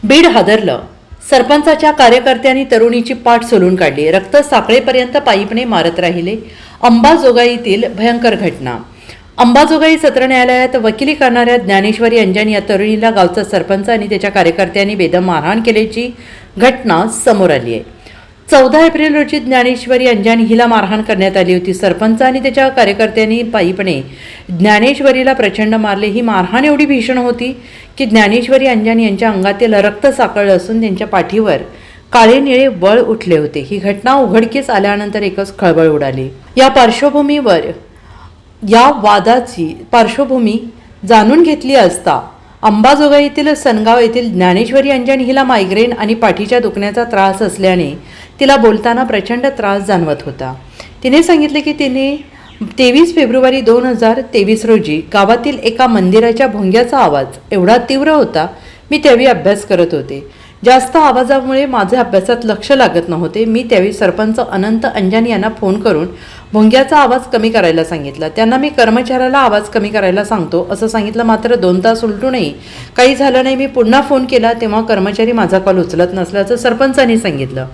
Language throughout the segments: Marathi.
बीड हादरलं. सरपंचाच्या कार्यकर्त्यांनी तरुणीची पाठ सोलून काढली. रक्त साखळेपर्यंत पाईपने मारत राहिले. अंबाजोगाईतील भयंकर घटना. अंबाजोगाई सत्र न्यायालयात वकिली करणाऱ्या ज्ञानेश्वरी अंजन या तरुणीला गावचा सरपंच आणि त्याच्या कार्यकर्त्यांनी बेदम मारहाण केल्याची घटना समोर आली आहे. 14 एप्रिल रोजी ज्ञानेश्वरी अंजन हिला मारहाण करण्यात आली होती. सरपंच आणि त्याच्या कार्यकर्त्यांनी पाईपने ज्ञानेश्वरीला प्रचंड मारले. ही मारहाण एवढी भीषण होती की ज्ञानेश्वरी अंजन यांच्या अंगातील रक्त साकळलं असून त्यांच्या पाठीवर काळे निळे वळ उठले होते. ही घटना उघडकीस आल्यानंतर एकच खळबळ उडाली. या वादाची पार्श्वभूमी जाणून घेतली असता अंबाजोगाईतील सनगाव येथील ज्ञानेश्वरी अंजन हिला मायग्रेन आणि पाठीच्या दुखण्याचा त्रास असल्याने तिला बोलताना प्रचंड त्रास जाणवत होता. तिने सांगितले की तिने 23 फेब्रुवारी 2023 रोजी गावातील एका मंदिराच्या भोंग्याचा आवाज एवढा तीव्र होता. मी त्यावेळी अभ्यास करत होते. जास्त आवाजामुळे माझे अभ्यासात लक्ष लागत नव्हते. मी त्यावेळी सरपंच अनंत अंजन यांना फोन करून भोंग्याचा आवाज कमी करायला सांगितला. त्यांना मी कर्मचाऱ्याला आवाज कमी करायला सांगतो असं सांगितलं. मात्र 2 तास उलटूनही काही झालं नाही. मी पुन्हा फोन केला तेव्हा कर्मचारी माझा कॉल उचलत नसल्याचं सरपंचांनी सांगितलं.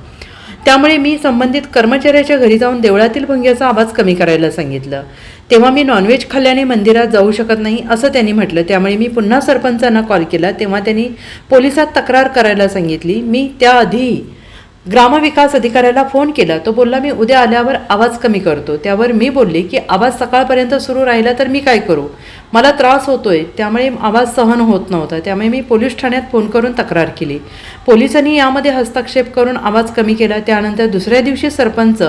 त्यामुळे मी संबंधित कर्मचाऱ्याच्या घरी जाऊन देवळातील भोंग्याचा आवाज कमी करायला सांगितलं. तेव्हा मी नॉनव्हेज खाल्ल्याने मंदिरात जाऊ शकत नाही असं त्यांनी म्हटलं. त्यामुळे मी पुन्हा सरपंचांना कॉल केला तेव्हा त्यांनी पोलिसात तक्रार करायला सांगितली. मी त्याआधी ग्रामविकास अधिकाऱ्याला फोन केला. तो बोलला मी उद्या आल्यावर आवाज कमी करतो. त्यावर मी बोलले की आवाज सकाळपर्यंत सुरू राहिला तर मी काय करू, मला त्रास होतोय. त्यामुळे आवाज सहन होत नव्हता. त्यामुळे मी पोलीस ठाण्यात फोन करून तक्रार केली. पोलिसांनी यामध्ये हस्तक्षेप करून आवाज कमी केला. त्यानंतर दुसऱ्या दिवशी सरपंच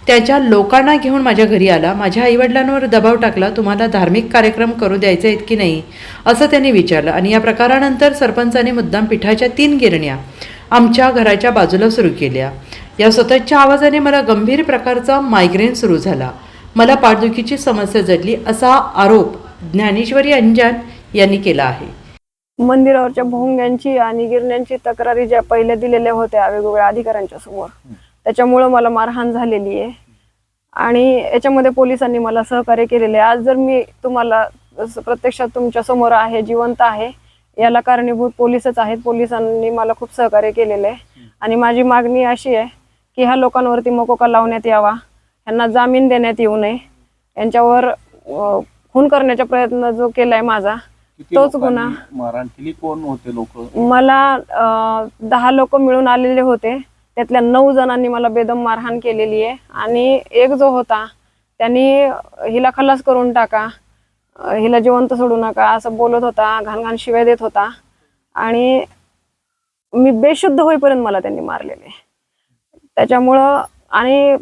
त्याच्या लोकांना घेऊन माझ्या घरी आला. माझ्या आईवडिलांवर दबाव टाकला. तुम्हाला धार्मिक कार्यक्रम करू द्यायचे आहेत की नाही असं त्यांनी विचारलं. आणि या प्रकारानंतर सरपंचाने मुद्दाम पिठाच्या 3 गिरण्या आमच्या घराच्या बाजूला सुरू केल्या. या सततच्या आवाजाने मला गंभीर प्रकारचा मायग्रेन सुरू झाला. मला पाठदुखीची समस्या जडली असा आरोप ज्ञानेश्वरी अंजन यांनी केला आहे. मंदिरावरच्या भोंग्यांची आणि गिरण्यांची तक्रारी ज्या पहिल्या दिलेल्या होत्या वेगवेगळ्या अधिकाऱ्यांच्या समोर, त्याच्यामुळं मला मारहाण झालेली आहे आणि याच्यामध्ये पोलिसांनी मला सहकार्य केलेले आहे. आज जर मी तुम्हाला प्रत्यक्षात तुमच्या समोर आहे, जिवंत आहे, याला कारणीभूत पोलीसच आहेत. पोलिसांनी मला खूप सहकार्य केलेलं आहे आणि माझी मागणी अशी आहे की ह्या लोकांवरती मकोका लावण्यात यावा, यांना जामीन देण्यात येऊ नये. यांच्यावर खून करण्याचा प्रयत्न जो केलाय माझा तोच गुन्हा. मारहाण केली कोण होते लोक? मला 10 लोक मिळून आलेले होते. त्यातल्या 9 जणांनी मला बेदम मारहाण केलेली आहे आणि एक जो होता त्यांनी हिला खलास करून टाका, हिला जिवंत सोडू नका असं बोलत होता. घाण शिव्या देत होता आणि मी बेशुद्ध होईपर्यंत मला त्यांनी मारलेले. त्याच्यामुळं आणि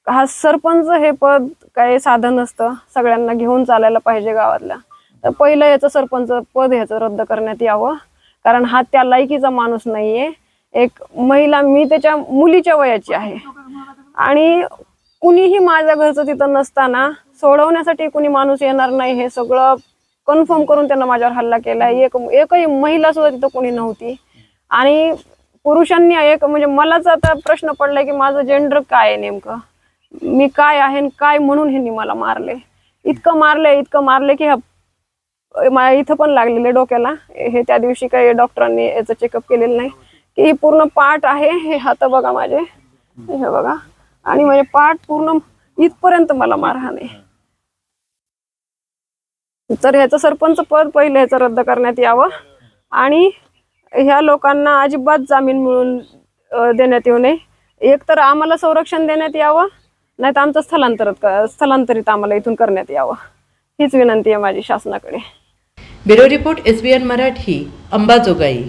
हा सरपंच हे पद काही साधन नसतं, सगळ्यांना घेऊन चालायला पाहिजे गावातल्या. तर पहिलं याचं सरपंच पद ह्याचं रद्द करण्यात यावं, कारण हा त्या लायकीचा माणूस नाहीये. एक महिला, मी त्याच्या मुलीच्या वयाची आहे आणि कुणीही माझ्या घरचं तिथं नसताना सोडवण्यासाठी कुणी माणूस येणार नाही हे सगळं कन्फर्म करून त्यांना माझ्यावर हल्ला केलाय. एकही महिला सुद्धा तिथं कुणी नव्हती आणि पुरुषांनी म्हणजे मलाच आता प्रश्न पडलाय की माझं जेंडर काय आहे, नेमकं मी काय आहे काय म्हणून ह्यांनी मला मारले. इतकं मारले की इथं पण लागलेले डोक्याला. हे त्या दिवशी काही डॉक्टरांनी याचं चेकअप केलेलं नाही की ही पूर्ण पाठ आहे. हे हात बघा माझे, हे बघा, आणि माझे पाठ पूर्ण इथपर्यंत मला मारहाण आहे. तर ह्याचं सरपंच पद पहिलं ह्याचं रद्द करण्यात यावं आणि ह्या लोकांना अजिबात जामीन मिळून देण्यात येऊ नये. एक तर आम्हाला संरक्षण देण्यात यावं, नाही तर आमचं स्थलांतरित आम्हाला इथून करण्यात यावं, हीच विनंती आहे माझी शासनाकडे. Bureau report SBN Marathi, Ambajogai.